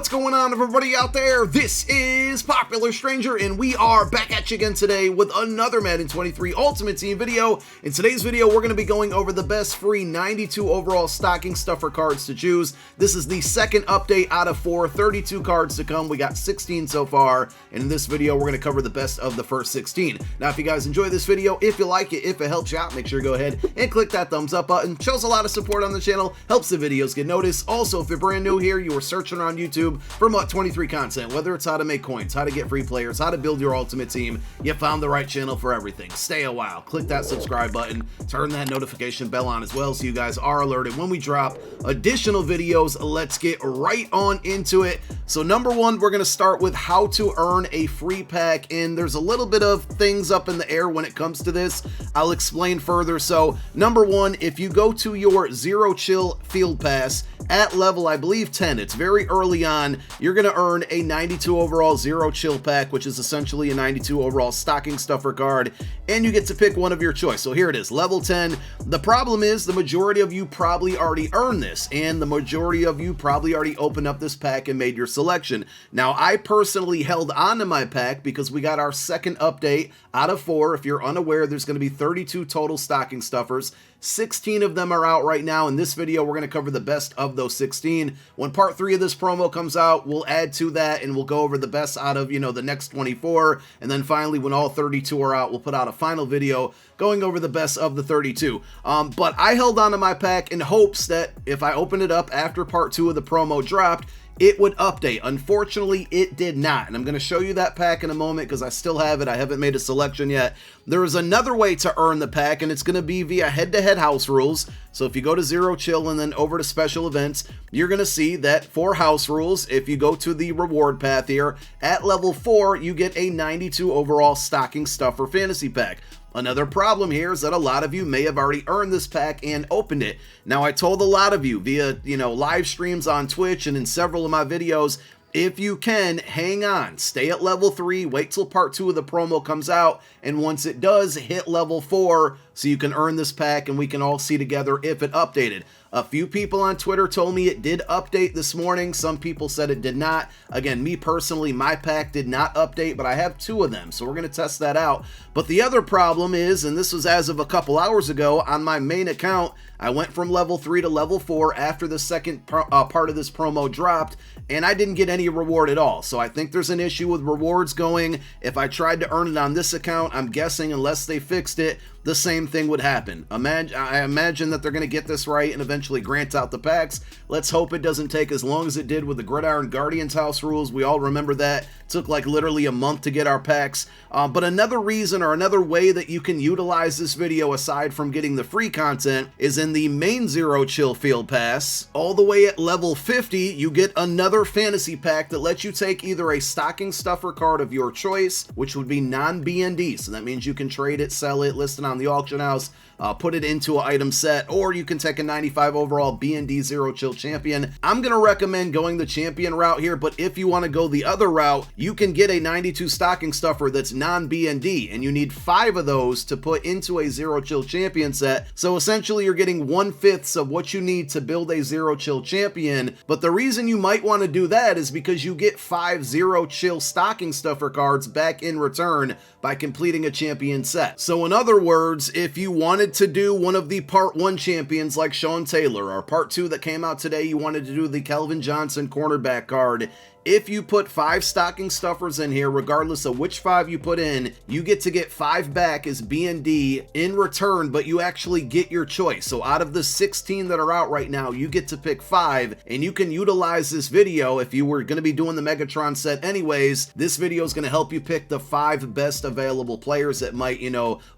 What's going on, everybody out there? This is Popular Stranger, and we are back at you again today with another Madden 23 Ultimate Team video. In today's video, we're going to be going over the best free 92 overall stocking stuffer cards to choose. This is the second update out of 4, 32 cards to come. We got 16 so far, and in this video, we're going to cover the best of the first 16. Now, if you guys enjoy this video, if you like it, if it helps you out, make sure you go ahead and click that thumbs up button. Shows a lot of support on the channel, helps the videos get noticed. Also, if you're brand new here, you were searching around YouTube for MUT 23 content, whether it's how to make coins, how to get free players, how to build your ultimate team, you found the right channel for everything. Stay a while, click that subscribe button, turn that notification bell on as well so you guys are alerted when we drop additional videos. Let's get right on into it. So number one, we're going to start with how to earn a free pack, and there's a little bit of things up in the air when it comes to this. I'll explain further. So number one, if you go to your Zero Chill Field Pass at level, I believe 10, it's very early on, you're going to earn a 92 overall Zero Chill pack, which is essentially a 92 overall stocking stuffer card, and you get to pick one of your choice. So here it is, level 10. The problem is the majority of you probably already earned this, and the majority of you probably already opened up this pack and made your selection. Now, I personally held on to my pack because we got our second update out of 4. If you're unaware, there's going to be 32 total stocking stuffers. 16 of them are out right now. In this video, we're going to cover the best of those 16. When part 3 of this promo comes out, we'll add to that and we'll go over the best out of, the next 24. And then finally, when all 32 are out, we'll put out a final video going over the best of the 32. But I held on to my pack in hopes that if I open it up after part 2 of the promo dropped, it would update. Unfortunately, it did not. And I'm going to show you that pack in a moment because I still have it. I haven't made a selection yet. There is another way to earn the pack, and it's going to be via head-to-head house rules. So if you go to Zero Chill and then over to special events, you're going to see that for house rules, if you go to the reward path here, at level 4, you get a 92 overall stocking stuffer fantasy pack. Another problem here is that a lot of you may have already earned this pack and opened it. Now, I told a lot of you via, live streams on Twitch and in several of my videos, if you can, hang on, stay at level 3, wait till part 2 of the promo comes out, and once it does, hit level 4 so you can earn this pack and we can all see together if it updated. A few people on Twitter told me it did update this morning. Some people said it did not. Again, me personally, my pack did not update, but I have 2 of them, so we're going to test that out. But the other problem is, and this was as of a couple hours ago, on my main account, I went from level 3 to level 4 after the second part of this promo dropped, and I didn't get any reward at all. So I think there's an issue with rewards going. If I tried to earn it on this account, I'm guessing unless they fixed it, the same thing would happen. I imagine that they're going to get this right and eventually grant out the packs. Let's hope it doesn't take as long as it did with the Gridiron Guardians house rules. We all remember that. It took like literally a month to get our packs. But another reason or another way that you can utilize this video aside from getting the free content is in the main Zero Chill Field Pass. All the way at level 50, you get another fantasy pack that lets you take either a stocking stuffer card of your choice, which would be non-BND. So that means you can trade it, sell it, list it on the auction house, put it into an item set, or you can take a 95 overall BND Zero Chill champion. I'm going to recommend going the champion route here, but if you want to go the other route, you can get a 92 stocking stuffer that's non-BND, and you need 5 of those to put into a Zero Chill champion set. So essentially, you're getting 1/5 of what you need to build a Zero Chill champion. But the reason you might want to do that is because you get 5 Zero Chill stocking stuffer cards back in return by completing a champion set. So in other words, if you wanted to do one of the part 1 champions like Sean Taylor, or part 2 that came out today, you wanted to do the Kelvin Johnson cornerback card, if you put 5 stocking stuffers in here, regardless of which 5 you put in, you get to get 5 back as BND in return, but you actually get your choice. So out of the 16 that are out right now, you get to pick 5, and you can utilize this video. If you were going to be doing the Megatron set anyways, this video is going to help you pick the 5 best available players that might,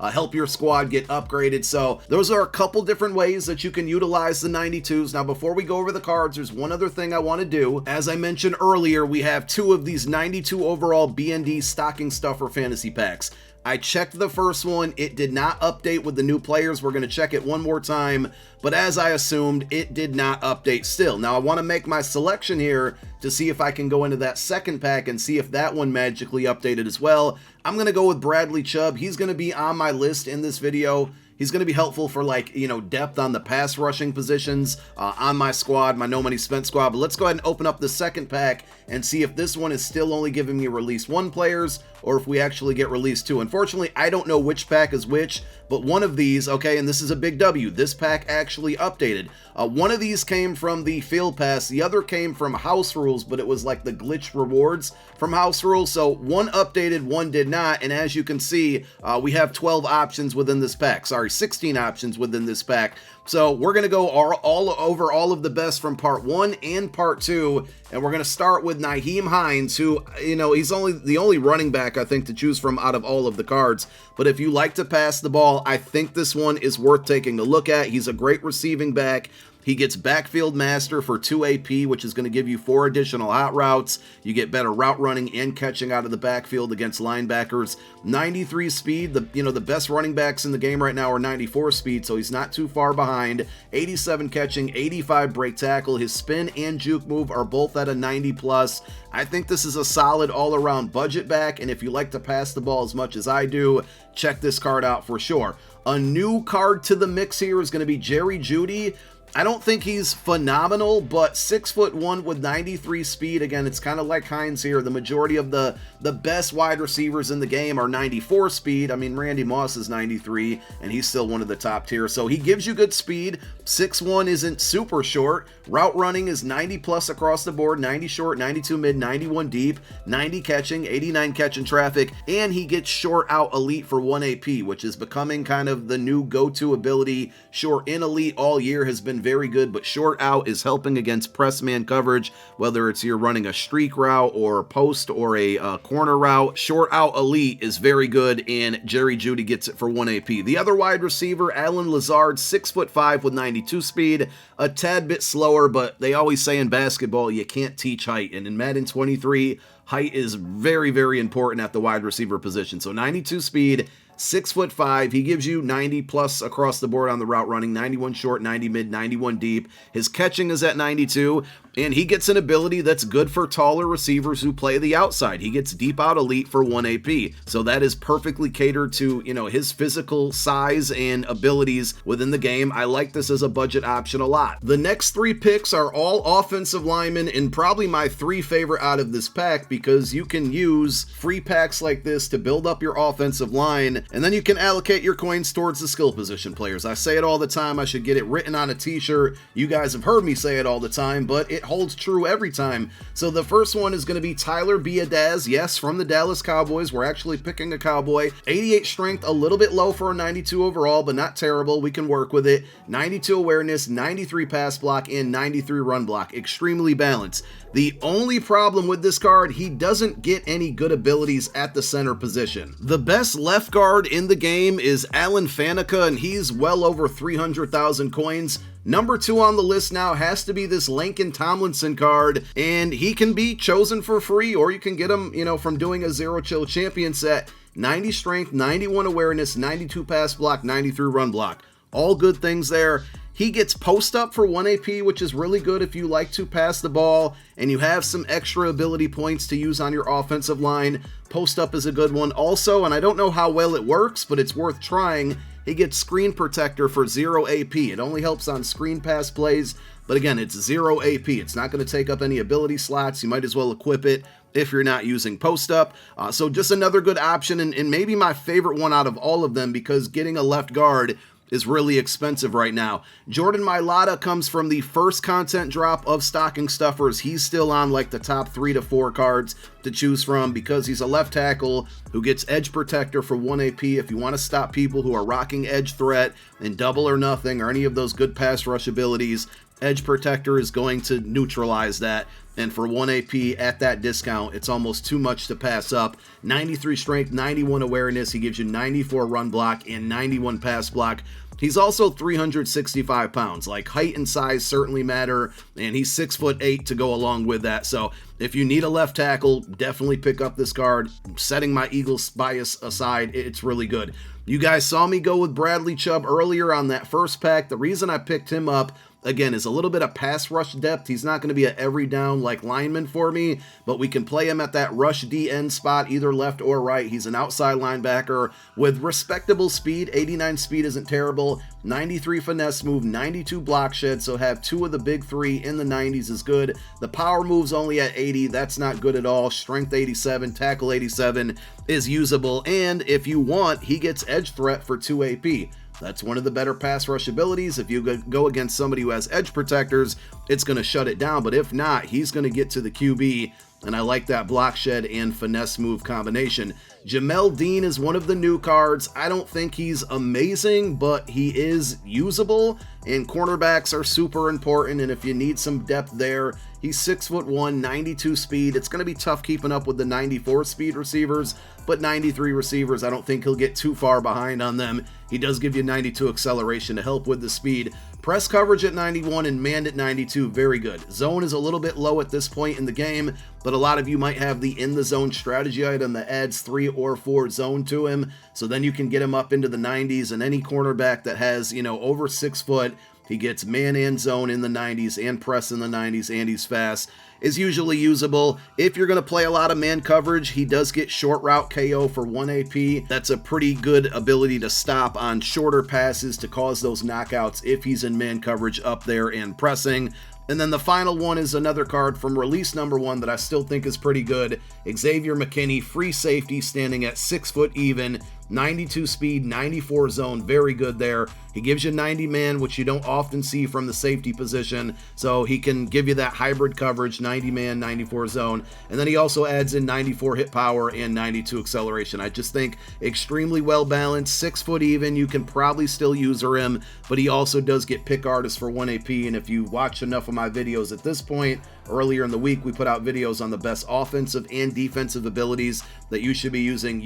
help your squad get upgraded. So those are a couple different ways that you can utilize the 92s. Now, before we go over the cards, there's one other thing I want to do. As I mentioned earlier, we have 2 of these 92 overall BND stocking stuffer fantasy packs. I checked the first one. It did not update with the new players. We're going to check it one more time, but as I assumed, it did not update still. Now, I want to make my selection here to see if I can go into that second pack and see if that one magically updated as well. I'm going to go with Bradley Chubb. He's going to be on my list in this video. He's going to be helpful for, like, you know, depth on the pass rushing positions on my squad, my no money spent squad. But let's go ahead and open up the second pack and see if this one is still only giving me release 1 players or if we actually get release 2. Unfortunately, I don't know which pack is which, but one of these, okay, and this is a big W, this pack actually updated. One of these came from the Field Pass, the other came from House Rules, but it was like the glitch rewards from House Rules. So one updated, one did not, and as you can see, we have 12 options within this pack. Sorry, 16 options within this pack. So we're going to go all over all of the best from part 1 and part 2, and we're going to start with Nyheim Hines, who, you know, he's the only running back, I think, to choose from out of all of the cards. But if you like to pass the ball, I think this one is worth taking a look at. He's a great receiving back. He gets Backfield Master for 2 AP, which is going to give you 4 additional hot routes. You get better route running and catching out of the backfield against linebackers. 93 speed. The best running backs in the game right now are 94 speed, so he's not too far behind. 87 catching, 85 break tackle. His spin and juke move are both at a 90 plus. I think this is a solid all-around budget back, and if you like to pass the ball as much as I do, check this card out for sure. A new card to the mix here is going to be Jerry Jeudy. I don't think he's phenomenal, but 6'1" with 93 speed. Again, it's kind of like Hines here. The majority of the best wide receivers in the game are 94 speed. I mean, Randy Moss is 93, and he's still one of the top tier. So he gives you good speed. 6'1" isn't super short. Route running is 90 plus across the board, 90 short, 92 mid, 91 deep, 90 catching, 89 catching traffic, and he gets short out elite for 1 AP, which is becoming kind of the new go-to ability. Short in elite all year has been very good, but short out is helping against press man coverage, whether it's you're running a streak route or a post or a corner route. Short out elite is very good, and Jerry Jeudy gets it for 1 AP. The other wide receiver, Allen Lazard, 6'5" with 92 speed, a tad bit slower, but they always say in basketball you can't teach height, and in Madden 23, height is very, very important at the wide receiver position. So 92 speed, 6'5", he gives you 90 plus across the board on the route running, 91 short, 90 mid, 91 deep. His catching is at 92, and he gets an ability that's good for taller receivers who play the outside. He gets deep out elite for 1 AP. So that is perfectly catered to, you know, his physical size and abilities within the game. I like this as a budget option a lot. The next 3 picks are all offensive linemen, and probably my 3 favorite out of this pack, because you can use free packs like this to build up your offensive line, and then you can allocate your coins towards the skill position players. I say it all the time. I should get it written on a t-shirt. You guys have heard me say it all the time, but it holds true every time. So the first one is going to be Tyler Biadasz. Yes, from the Dallas Cowboys. We're actually picking a Cowboy. 88 strength, a little bit low for a 92 overall, but not terrible. We can work with it. 92 awareness, 93 pass block, and 93 run block. Extremely balanced. The only problem with this card, he doesn't get any good abilities at the center position. The best left guard in the game is Alan Faneca, and he's well over 300,000 coins. Number 2 on the list now has to be this Laken Tomlinson card, and he can be chosen for free, or you can get him, you know, from doing a Zero Chill Champion set. 90 strength, 91 awareness, 92 pass block, 93 run block. All good things there. He gets post up for 1 AP, which is really good if you like to pass the ball and you have some extra ability points to use on your offensive line. Post up is a good one also, and I don't know how well it works, but it's worth trying. He gets screen protector for 0 AP. It only helps on screen pass plays, but again, it's 0 AP. It's not going to take up any ability slots. You might as well equip it if you're not using post up. So just another good option, and maybe my favorite one out of all of them, because getting a left guard is really expensive right now. Jordan Mailata comes from the first content drop of Stocking Stuffers. He's still on like the top 3 to 4 cards to choose from, because he's a left tackle who gets edge protector for 1 AP. If you want to stop people who are rocking edge threat and double or nothing or any of those good pass rush abilities, edge protector is going to neutralize that. And for 1 AP at that discount, it's almost too much to pass up. 93 strength, 91 awareness. He gives you 94 run block and 91 pass block. He's also 365 pounds. Like, height and size certainly matter, and he's 6'8" to go along with that. So if you need a left tackle, definitely pick up this card. Setting my Eagles bias aside, it's really good. You guys saw me go with Bradley Chubb earlier on that first pack. The reason I picked him up, again, is a little bit of pass rush depth. He's not going to be a every down like lineman for me, but we can play him at that rush DN spot, either left or right. He's an outside linebacker with respectable speed. 89 speed isn't terrible. 93 finesse move, 92 block shed, so have two of the big three in the 90s is good. The power move's only at 80. That's not good at all. Strength 87, tackle 87 is usable, and if you want, he gets edge threat for 2 AP. That's one of the better pass rush abilities. If you go against somebody who has edge protectors, it's going to shut it down. But if not, he's going to get to the QB, and I like that block shed and finesse move combination. Jamel Dean is one of the new cards. I don't think he's amazing, but he is usable, and cornerbacks are super important, and if you need some depth there, he's 6'1", 92 speed. It's going to be tough keeping up with the 94 speed receivers, but 93 receivers, I don't think he'll get too far behind on them. He does give you 92 acceleration to help with the speed. Press coverage at 91 and manned at 92, very good. Zone is a little bit low at this point in the game, but a lot of you might have the in the zone strategy item that adds 3 or 4 zone to him, so then you can get him up into the 90s, and any cornerback that has, over 6 foot, he gets man and zone in the 90s and press in the 90s, and he's fast, is usually usable. If you're going to play a lot of man coverage, he does get short route KO for 1 AP. That's a pretty good ability to stop on shorter passes to cause those knockouts if he's in man coverage up there and pressing. And then the final one is another card from release number 1 that I still think is pretty good. Xavier McKinney, free safety, standing at 6 foot even, 92 speed, 94 zone, very good there. He gives you 90 man, which you don't often see from the safety position, so he can give you that hybrid coverage, 90 man, 94 zone, and then he also adds in 94 hit power and 92 acceleration. I just think extremely well balanced, 6 foot even. You can probably still user him, but he also does get pick artist for 1 AP, and if you watch enough of my videos at this point, earlier in the week we put out videos on the best offensive and defensive abilities that you should be using.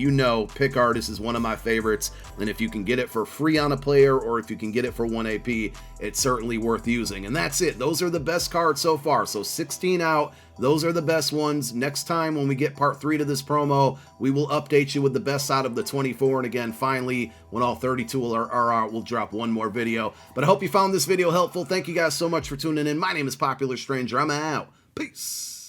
Pick artist is one of my favorites, and if you can get it for free on a player, or if you can get it for 1 AP, it's certainly worth using. And that's it. Those are the best cards so far. So 16 out. Those are the best ones. Next time when we get part 3 to this promo, we will update you with the best out of the 24. And again, finally, when all 32 are out, we'll drop one more video. But I hope you found this video helpful. Thank you guys so much for tuning in. My name is Popular Stranger. I'm out. Peace.